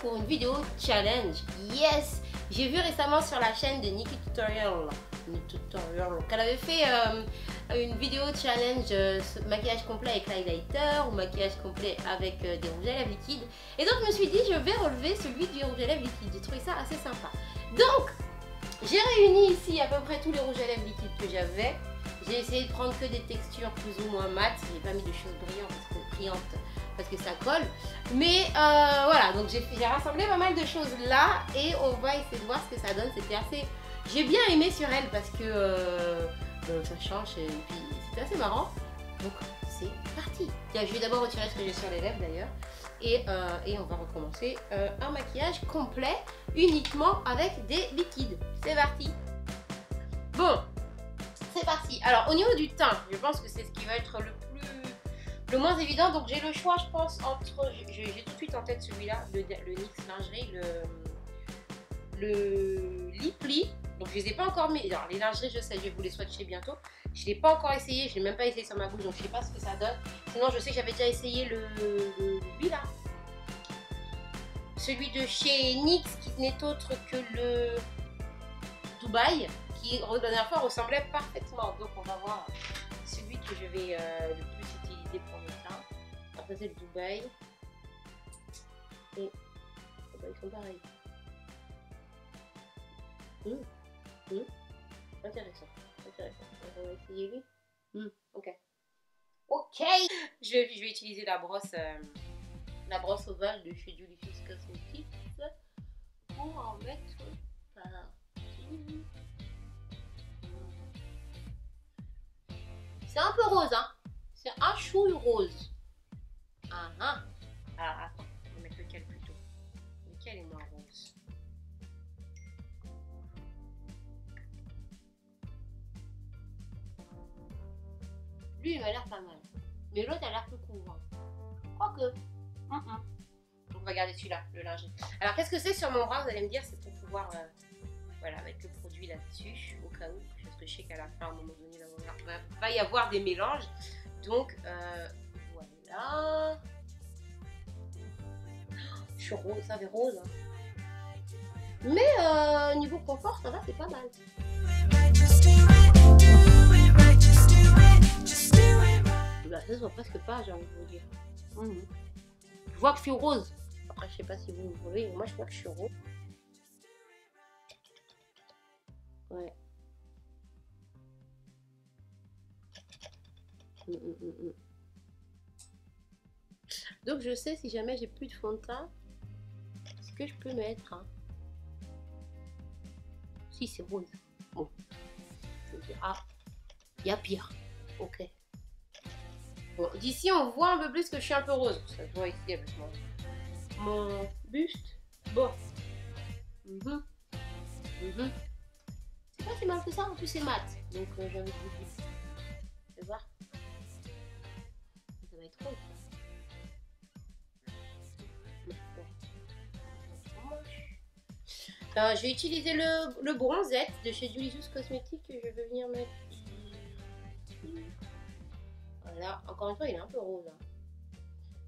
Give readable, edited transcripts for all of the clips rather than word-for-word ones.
pour une vidéo challenge. Yes! J'ai vu récemment sur la chaîne de Nikki Tutorial qu'elle avait fait une vidéo challenge maquillage complet avec l'highlighter ou maquillage complet avec des rouges à lèvres liquides. Et donc je me suis dit je vais relever celui du rouge à lèvres liquide. J'ai trouvé ça assez sympa. Donc j'ai réuni ici à peu près tous les rouges à lèvres liquides que j'avais. J'ai essayé de prendre que des textures plus ou moins mates. J'ai pas mis de choses brillantes parce que ça colle. Mais voilà, donc j'ai rassemblé pas mal de choses là et on va essayer de voir ce que ça donne. C'était assez... J'ai bien aimé sur elle parce que ça change et puis c'était assez marrant. Donc c'est parti. Tiens, je vais d'abord retirer ce que j'ai sur les lèvres d'ailleurs. Et on va recommencer un maquillage complet uniquement avec des liquides. C'est parti. Bon, c'est parti. Alors au niveau du teint, je pense que c'est ce qui va être le moins évident. Donc j'ai le choix, je pense, entre... J'ai tout de suite en tête celui-là, le NYX lingerie, le Liply. Donc je les ai pas encore mis. Alors les lingeries, je sais, je vais vous les swatcher bientôt. Je l'ai pas encore essayé, je l'ai même pas essayé sur ma bouche, donc je sais pas ce que ça donne. Sinon je sais que j'avais déjà essayé lui là. Celui de chez NYX qui n'est autre que le Dubaï, qui la dernière fois ressemblait parfaitement. Donc on va voir celui que je vais le plus utiliser pour le teint. Après c'est le Dubaï. Et ils sont pareils. Intéressant. On va essayer lui. Ok. Je vais utiliser la brosse ovale de chez Julie Cosmetics pour en mettre partout. C'est un peu rose, hein. C'est un chouille rose. Alors attends, on va mettre lequel plutôt. Lequel est moins rose? Lui, il m'a l'air pas mal. Mais l'autre a l'air plus court. Quoique. Donc, on va garder celui-là, le lingerie. Alors, qu'est-ce que c'est sur mon bras? Vous allez me dire, c'est pour pouvoir voilà, mettre le produit là-dessus, au cas où. Parce que je sais qu'à la fin, à un moment donné, il va y avoir des mélanges. Donc, voilà. Je suis rose, ça fait rose. Hein. Mais niveau confort, ça va, c'est pas mal. Ça se voit presque pas, j'ai envie de vous dire. Je vois que je suis rose. Après, je sais pas si vous me voyez, moi je vois que je suis rose. Ouais. Donc je sais si jamais j'ai plus de fond de teint, ce que je peux mettre. Hein. Si c'est rose. Bon. Je me dis, il y a pire. Ok. Bon, d'ici on voit un peu plus que je suis un peu rose. Ça se voit ici avec mon buste. Bon. C'est pas si mal que ça, en plus c'est mat. Donc j'ai envie de vous dire. Tu vas voir. Ça va être rose. Je vais utiliser le bronzette de chez Julie Cosmetics que je vais venir mettre. Voilà, encore une fois, il est un peu rose. Hein.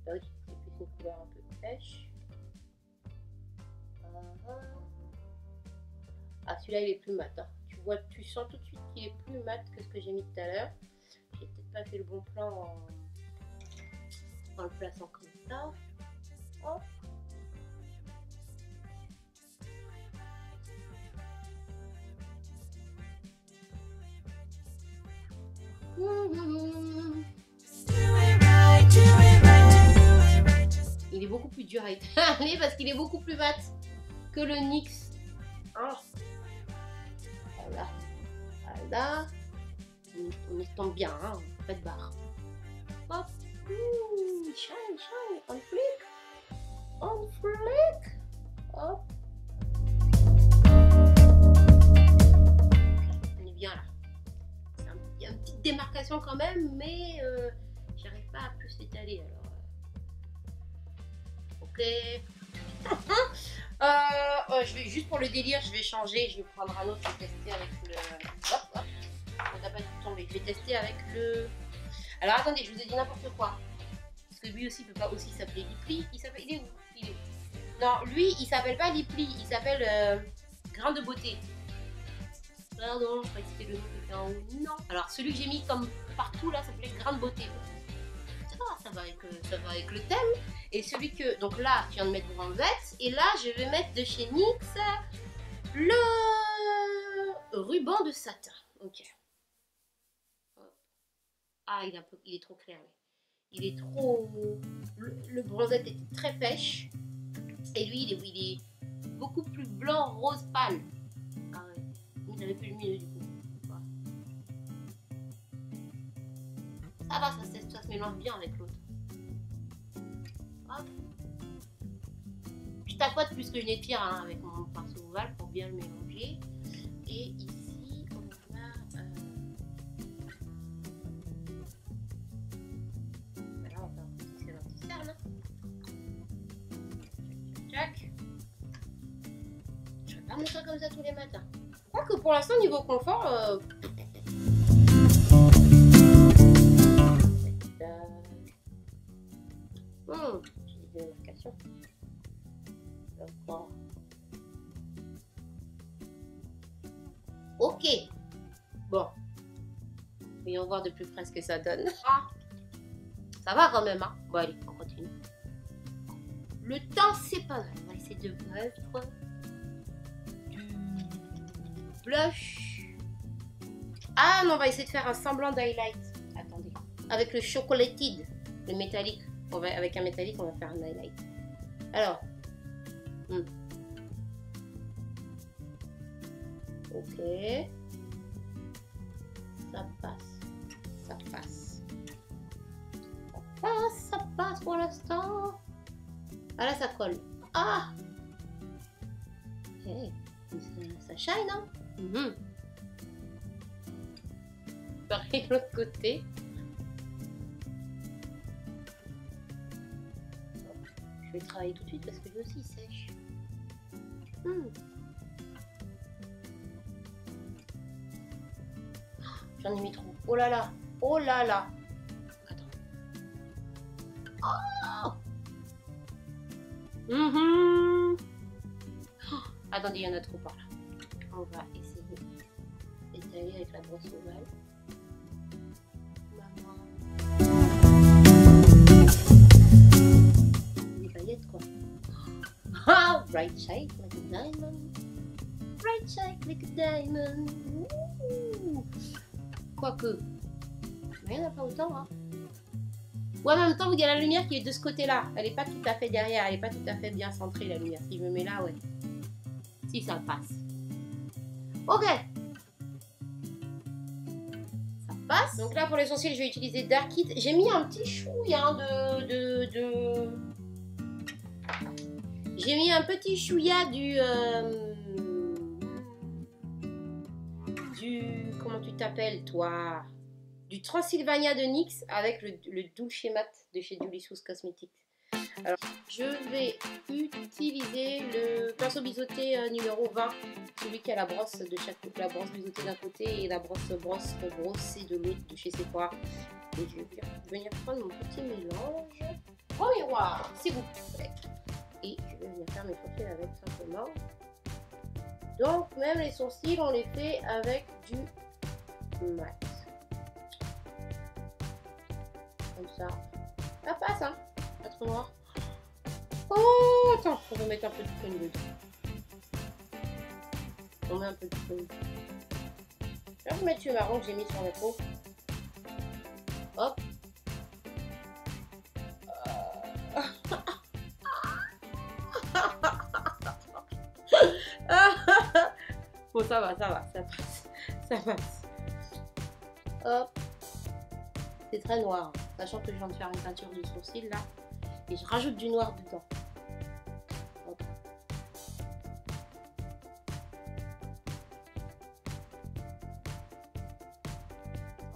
Bah oui, c'est plus une couleur un peu pêche. Celui-là, il est plus mat. Hein. Tu sens tout de suite qu'il est plus mat que ce que j'ai mis tout à l'heure. J'ai peut-être pas fait le bon plan en le plaçant comme ça. Hop. Il est beaucoup plus dur à étaler parce qu'il est beaucoup plus mat que le NYX. Voilà. On estompe bien, hein. Pas de barre. Hop. Shine. On flick. Hop. On est bien là. Il y a une petite démarcation quand même, mais j'arrive pas à plus l'étaler alors. Ok. Je vais juste pour le délire, je vais changer, je vais prendre un autre, je vais tester avec le. Hop. On n'a pas du tout tombé. Je vais tester avec le. Alors attendez, je vous ai dit n'importe quoi. Parce que lui aussi peut pas aussi s'appeler Liply. Il est où? Non, lui, il s'appelle pas Lipli, il s'appelle Grain de beauté. Pardon, je crois que c'était le nom qui était en haut. Non. Alors, celui que j'ai mis comme partout là, ça s'appelait Grain de beauté. Ça va avec le thème. Et celui que. Donc là, je viens de mettre Bronzette. Et là, je vais mettre de chez NYX le ruban de satin. Ok. Ah, il est trop clair. Il est trop. Le Bronzette était très pêche. Et lui, il est beaucoup plus blanc, rose pâle. Ah ouais. Il n'avait plus le milieu du coup. Voilà. Ça va, ça se mélange bien avec l'autre. Hop. Je tapote plus que je n'étire hein, avec mon pinceau ovale pour bien le mélanger. Et ici, on a... Voilà, on va faire un petit cerne. Tchac. Je vais pas montrer comme ça tous les matins. Je crois que pour l'instant, niveau confort... j'ai des démarcations. D'accord. Ok. Bon. Voyons voir de plus près ce que ça donne. Ah. Ça va quand même, hein. Bon, allez, on continue. Le temps, c'est pas mal. On va essayer de mettre du blush. Ah non, on va essayer de faire un semblant d'highlight. Attendez. Avec le chocolatide, le métallique. Avec un métallique, on va faire un highlight. Alors. Ok. Ça passe. Ça passe. Ça passe, ça passe pour l'instant. Ah là, ça colle. Ah! Hey, ça shine, hein? Pareil de l'autre côté. Je vais travailler tout de suite parce que lui aussi il sèche. J'en ai mis trop. Oh là là. Oh là là. Attends. Oh. Attendez, il y en a trop par là. On va essayer d'étaler avec la brosse ovale. Des paillettes quoi. Ah, bright shade like a diamond. Bright shade like a diamond. Quoique, mais il n'y en a pas autant, hein. Ouais, mais en même temps, il y a la lumière qui est de ce côté-là. Elle n'est pas tout à fait derrière, elle n'est pas tout à fait bien centrée, la lumière. Si je me mets là, ouais. Si, ça passe. Ok. Ça passe. Donc là, pour les sourcils, je vais utiliser Dark Kit. J'ai mis un petit chouille hein, J'ai mis un petit chouïa du... Comment tu t'appelles, toi? Du Transylvania de NYX avec le doux schémat de chez Delicious Cosmetics. Alors, je vais utiliser le pinceau biseauté numéro 20, celui qui a la brosse de chaque côté, la brosse biseautée d'un côté et la brosse pour brosser de l'autre de chez Sephora. Et je vais venir prendre mon petit mélange au miroir, s'il vous plaît. Et je vais venir faire mes sourcils avec simplement. Donc, même les sourcils, on les fait avec du mat. Comme ça. Ça passe, hein. Pas trop noir. Oh, attends, on va mettre un peu de crème dedans. On met un peu de crème. Je vais remettre le marron que j'ai mis sur la peau. Hop. Bon, ça va, ça passe. Ça passe. Hop. C'est très noir, sachant que je viens de faire une peinture de sourcil là. Et je rajoute du noir dedans. Hop.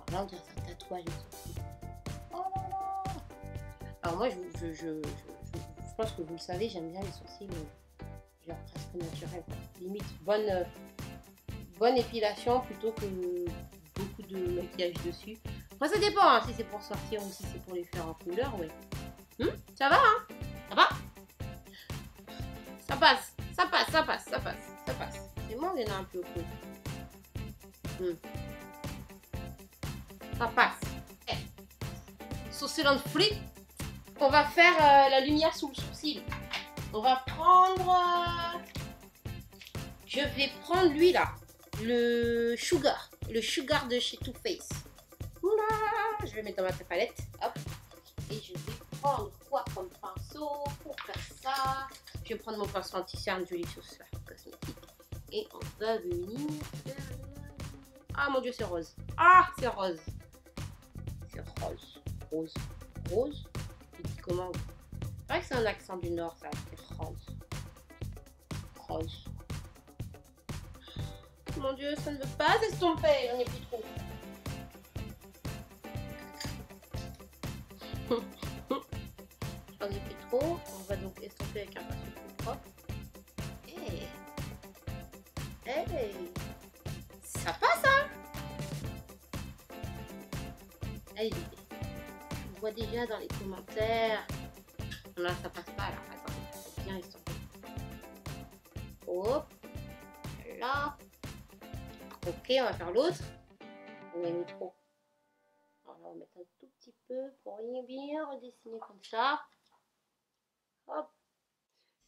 Alors là, on dirait un tatouage de sourcil. Oh là là. Alors moi, je pense que vous le savez, j'aime bien les sourcils genre presque naturels. Limite, bonne épilation plutôt que beaucoup de maquillage dessus. Moi, ça dépend hein, si c'est pour sortir ou si c'est pour les faire en couleur, ouais. Ça va, hein? Ça va? passe, ça passe, ça passe, ça passe. C'est moi, il y en a un peu au bout. Ça passe. Sourcil on flic. On va faire la lumière sous le sourcil. On va prendre... je vais prendre lui là. Le sugar de chez Too Faced. Oula, je vais mettre dans ma palette. Hop. Et je vais prendre quoi comme pinceau pour faire ça. Je vais prendre mon pinceau anti-cerne Julie Sauce là, cosmétique. Et on va venir faire... ah mon dieu, c'est rose. Ah, c'est rose. C'est rose. Rose. Rose. Il dit comment? C'est vrai que c'est un accent du nord, ça. C'est rose. Rose. Mon dieu, ça ne veut pas s'estomper. On n'est plus trop. On n'est plus trop. On va donc estomper avec un pinceau plus propre. Hey. Hey. Ça passe, hein? Allez, je vois déjà dans les commentaires. Non, ça passe pas là. Attends, faut bien estomper. Hop. Là. Ok, on va faire l'autre. On a mis trop. Alors, on va mettre un tout petit peu pour bien redessiner comme ça. Hop.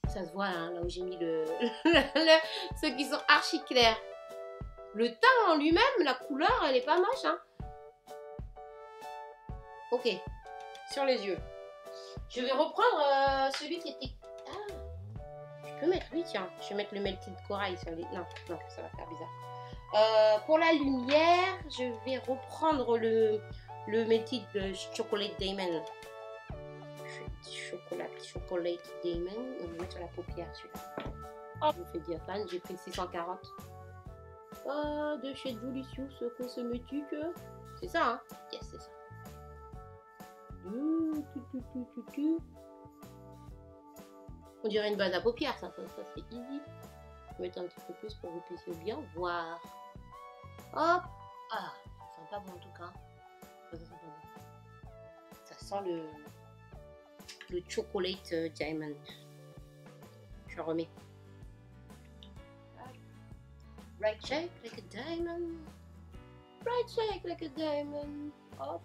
Ça se voit hein, là où j'ai mis ceux qui sont archi clairs. Le teint en lui-même, la couleur, elle est pas moche. Hein. Ok. Sur les yeux. Je vais reprendre celui qui était... ah. Je peux mettre lui, tiens. Je vais mettre le melted corail sur les... non, non, ça va faire bizarre. Pour la lumière, je vais reprendre le melted chocolate diamond. Chocolate diamond. On va mettre sur la paupière celui-là. Oh, je vous fais diaphane, j'ai pris le 640. De chez Julicious cosmétique. C'est ça, hein? Yes, c'est ça. On dirait une base à paupières, ça c'est easy. Je vais mettre un petit peu plus pour que vous puissiez bien voir. Hop. Ah, ça sent pas bon en tout cas. Ça sent pas bon. Ça sent le chocolate diamond. Je le remets. Right shake like a diamond. Right shake like a diamond. Hop.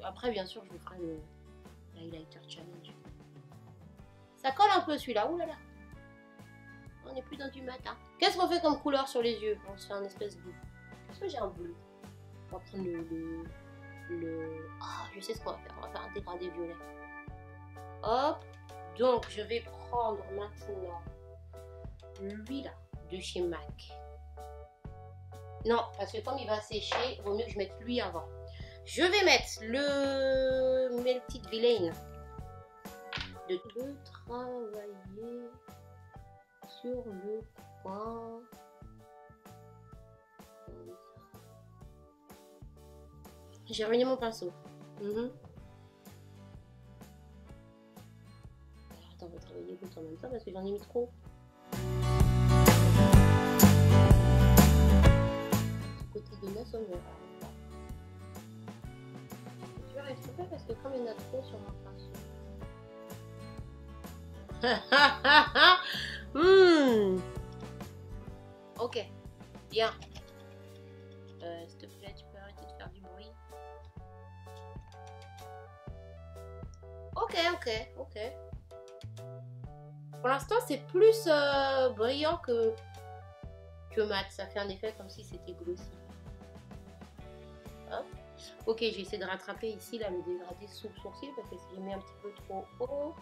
Après, bien sûr, je vous ferai le highlighter challenge. Ça colle un peu celui-là. Ouh là là. On n'est plus dans du matin. Qu'est-ce qu'on fait comme couleur sur les yeux? On se fait un espèce de... est-ce que j'ai un bleu? On va prendre le... ah, je sais ce qu'on va faire. On va faire un dégradé violet. Hop. Donc, je vais prendre maintenant lui là, de chez MAC. Non, parce que comme il va sécher, il vaut mieux que je mette lui avant. Je vais mettre le Melted Villain de travailler sur le coin. J'ai ruiné mon pinceau. Alors, attends, on va travailler tout en même temps parce que j'en ai mis trop. Côté de 9 on verra. Je vais rester parce que comme il y en a trop sur mon pinceau. Ok, bien. S'il te plaît, tu peux arrêter de faire du bruit. Ok. Pour l'instant, c'est plus brillant que mat. Ça fait un effet comme si c'était glossy. Hop. Ok, je vais essayer de rattraper ici là le dégradé sous le sourcil parce que si j'ai mis un petit peu trop haut.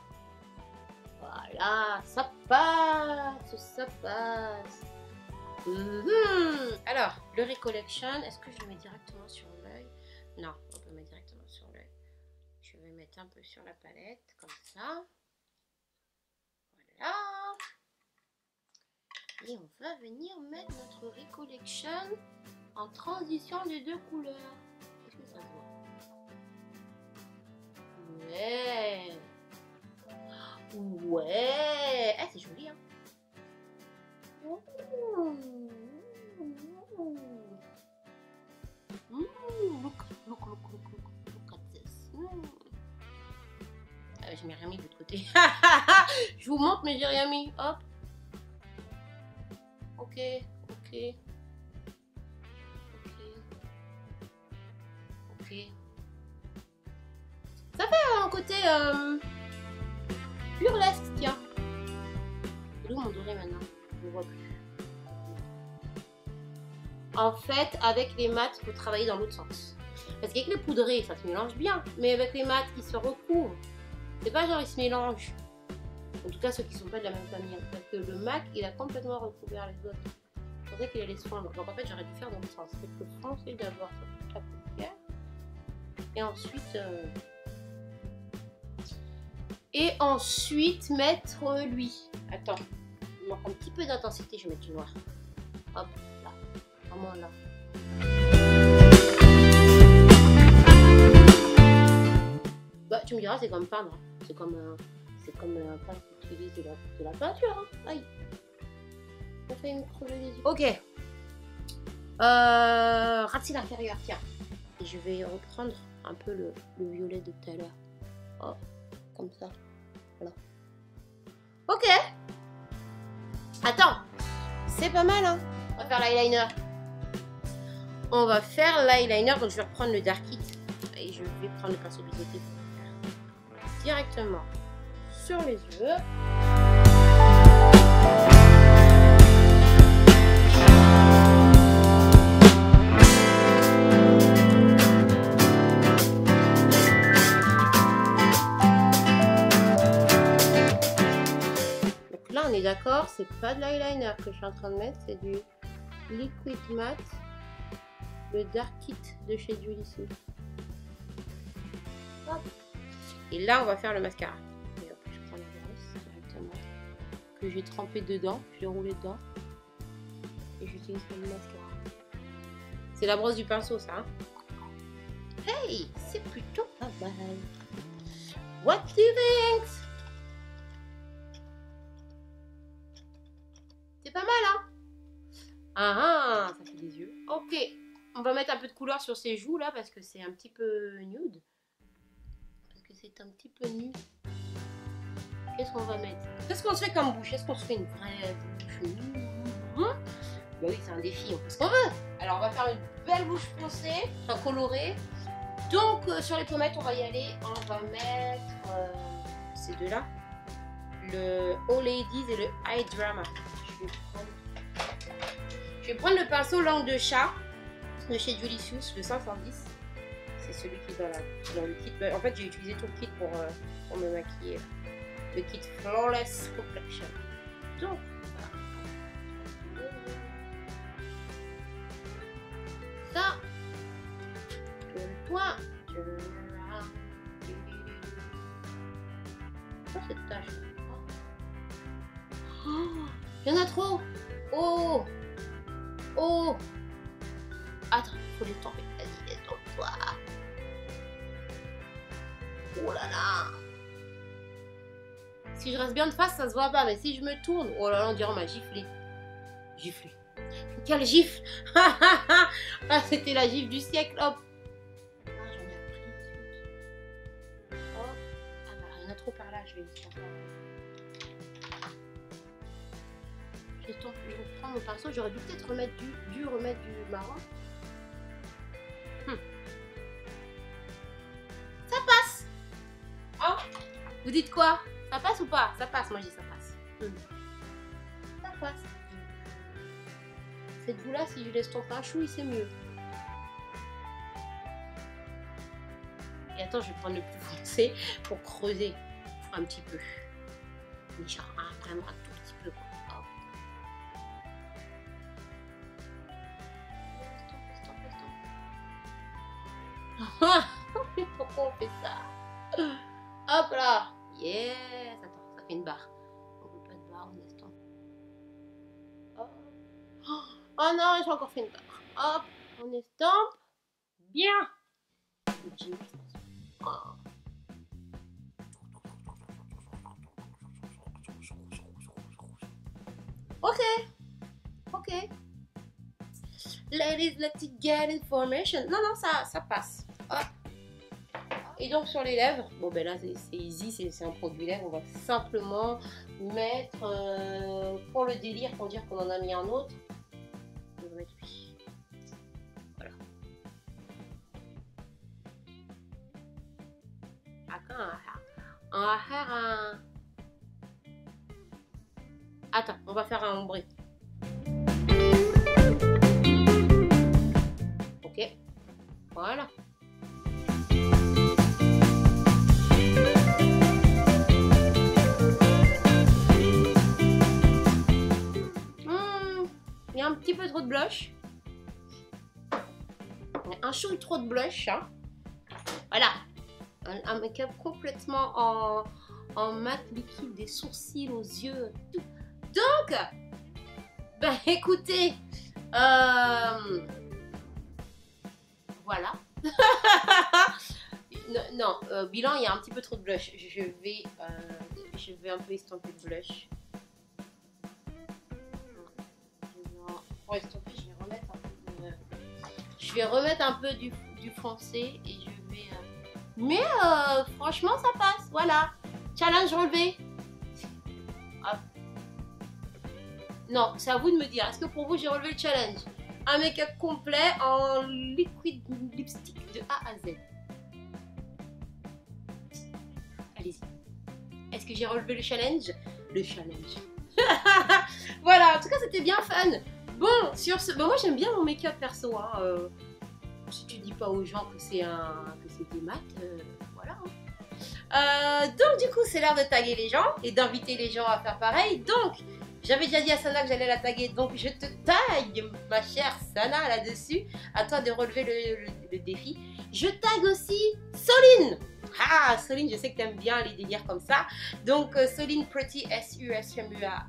Voilà, ça passe, ça passe. Alors, le Recollection, est-ce que je le mets directement sur l'œil? Non, on peut mettre directement sur l'œil. Je vais mettre un peu sur la palette, comme ça. Voilà. Et on va venir mettre notre Recollection en transition des deux couleurs. Est-ce que ça se voit? Ouais. Ouais. Ah, c'est joli, hein. Look at this. Je m'ai rien mis de l'autre côté. Je vous montre, mais j'ai rien mis. Hop. Ok, ok. Ok. Ça fait un côté burlesque, tiens. C'est où mon doré maintenant? Je ne vois plus. En fait, avec les mat, il faut travailler dans l'autre sens. Parce qu'avec les poudrés, ça se mélange bien. Mais avec les mat qui se recouvrent, c'est pas genre ils se mélangent. En tout cas, ceux qui sont pas de la même famille. Parce que le MAC, il a complètement recouvert les autres. Je pensais qu'il allait se fondre. Donc en fait, j'aurais dû faire dans le sens. Il faut foncer d'abord sur toute la paupière. Et ensuite mettre lui. Attends, il manque un petit peu d'intensité. Je vais mettre du noir. Hop, là. Vraiment là. Bah, tu me diras, c'est comme peindre. C'est comme un peintre qui utilise de la peinture. Hein. Aïe. Ça fait me crever les yeux. Ok. Racine inférieure, tiens. Et je vais reprendre un peu le violet de tout à l'heure. Oh, comme ça. Voilà. Ok. Attends. C'est pas mal, hein. On va faire l'eyeliner. On va faire l'eyeliner. Donc, je vais reprendre le Dark Kit. Et je vais prendre le pinceau biseauté pour faire directement sur les yeux. Là, on est d'accord, c'est pas de l'eyeliner que je suis en train de mettre, c'est du Liquid Matte, le Dark Kit de chez Julie Sue. Et là, on va faire le mascara. Et hop, je prends la brosse directement, que j'ai trempé dedans, je l'ai roulé dedans, et j'utilise le mascara. C'est la brosse du pinceau, ça. Hein. Hey, c'est plutôt pas mal. What do you think? C'est pas mal, hein? Ah, ça fait des yeux. Ok, on va mettre un peu de couleur sur ses joues, là, parce que c'est un petit peu nude. Parce que c'est un petit peu nude. Qu'est-ce qu'on va mettre? Qu'est-ce qu'on se fait comme bouche? Est-ce qu'on se fait une vraie bouche nude? Bah oui, c'est un défi, on fait ce qu'on veut. Alors, on va faire une belle bouche foncée, enfin colorée. Donc, sur les pommettes, on va y aller. On va mettre ces deux-là. Le All Ladies et le Eye Drama. Je vais prendre le pinceau langue de chat de chez Julie Sue, le 510. C'est celui qui est dans le kit. En fait, j'ai utilisé tout le kit pour me maquiller. Le kit Flawless Complexion. Donc, ça. Tourne-toi. Quoi cette tache? Oh, il y en a trop. Oh. Oh. Attends, il faut les tomber. Vas-y, détends-toi. Oh là là. Si je reste bien de face, ça se voit pas. Mais si je me tourne, oh là là, on dirait on m'a giflé. Giflé. Quelle gifle. Ah, c'était la gifle du siècle. Hop. Ah, j'en ai appris. Hop. Ah bah, il y en a trop par là. Je vais prendre mon pinceau. J'aurais dû peut-être remettre du marron. Ça passe. Hein? Vous dites quoi? Ça passe ou pas? Ça passe. Moi, je dis ça passe. Ça passe. Cette boule-là, si je laisse tomber un chouille, c'est mieux. Et attends, je vais prendre le plus foncé pour creuser un petit peu. Mais genre, vraiment un tout petit peu. Pourquoi on fait ça? Hop là. Yes. Attends, ça fait une barre. On veut pas de barre, on estompe. Oh non, j'ai encore fait une barre. Hop, on estompe. Bien. Oh. Ok. Ok. Ladies, let's get information. Non, non, ça passe. Hop. Et donc sur les lèvres, bon ben là c'est easy, c'est un produit lèvres, on va simplement mettre, pour le délire, pour dire qu'on en a mis un autre, on va mettre lui. Voilà. On va faire un... Attends, on va faire un ombre. Ok, voilà. Il y a un petit peu trop de blush. Un chou trop de blush. Hein. Voilà. Un make-up complètement en mat liquide, des sourcils aux yeux. Tout. Donc, ben écoutez, voilà. non, bilan, il y a un petit peu trop de blush. Je vais un peu estomper le blush. Pour estomper, je vais remettre un peu du foncé et je vais. Mais franchement, ça passe. Voilà. Challenge relevé. Hop. Non, c'est à vous de me dire. Est-ce que pour vous, j'ai relevé le challenge? Un make-up complet en liquid lipstick de A à Z. Allez-y. Est-ce que j'ai relevé le challenge? Le challenge. Voilà, en tout cas, c'était bien fun. Bon, sur ce... Bon, moi, j'aime bien mon make-up perso. Hein. Si tu dis pas aux gens que c'est des maths, voilà. Donc, du coup, c'est l'heure de taguer les gens et d'inviter les gens à faire pareil. Donc, j'avais déjà dit à Sana que j'allais la taguer, donc je te tague, ma chère Sana, là-dessus. À toi de relever le défi. Je tague aussi Soline. Ah, Soline, je sais que tu aimes bien les délires comme ça. Donc, Soline Pretty, S-U-S-M-U-A.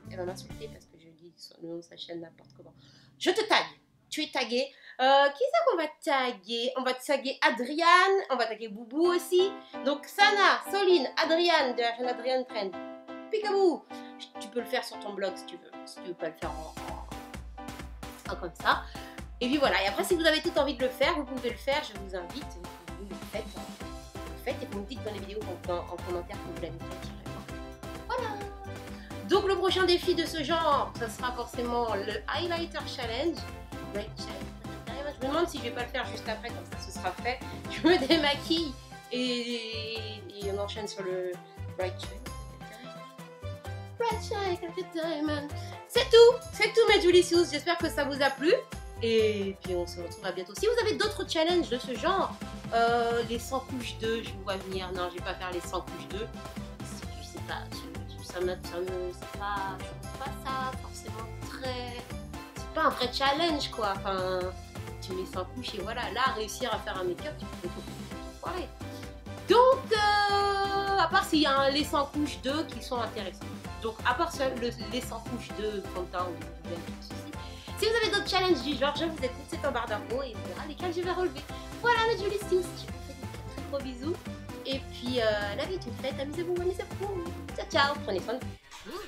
Elle va m'insulter parce que je dis le nom de sa chaîne n'importe comment. Je te tague. Tu es tagué. Qui c'est qu'on va taguer? On va taguer Adriane, on va taguer Boubou aussi. Donc, Sana, Soline, Adriane, de la chaîne Adriane Trend. Picabou. Tu peux le faire sur ton blog si tu veux. Si tu veux pas le faire en comme ça. Et puis voilà. Et après, si vous avez tout envie de le faire, vous pouvez le faire. Je vous invite. Vous le faites. Et vous me dites dans les vidéos en commentaire que vous l'avez fait. Voilà. Donc le prochain défi de ce genre, ça sera forcément le Highlighter Challenge. Je me demande si je vais pas le faire juste après, comme ça ce sera fait. Je me démaquille et on enchaîne sur le Bright Shine. C'est tout mes Julicious. J'espère que ça vous a plu. Et puis on se retrouve à bientôt. Si vous avez d'autres challenges de ce genre, les 100 couches 2, je vous vois venir. Non, je vais pas faire les 100 couches 2. Je sais pas, c'est pas ça forcément très... C'est pas un vrai challenge quoi. Enfin, tu mets 100 couches et voilà. Là, réussir à faire un make-up, tu peux tout foirer. Donc, à part s'il y a les 100 couches 2 qui sont intéressants. Donc, à part les 100 couches 2, Quentin ou ceci. Si vous avez d'autres challenges du genre, je vous écoute, c'est en barre d'infos et on verra lesquels je vais relever. Voilà mes jolies Julicious, je vous fais des très gros bisous. Et puis, la vie est une fête, amusez-vous, amusez-vous. Ciao, ciao, prenez soin de vous.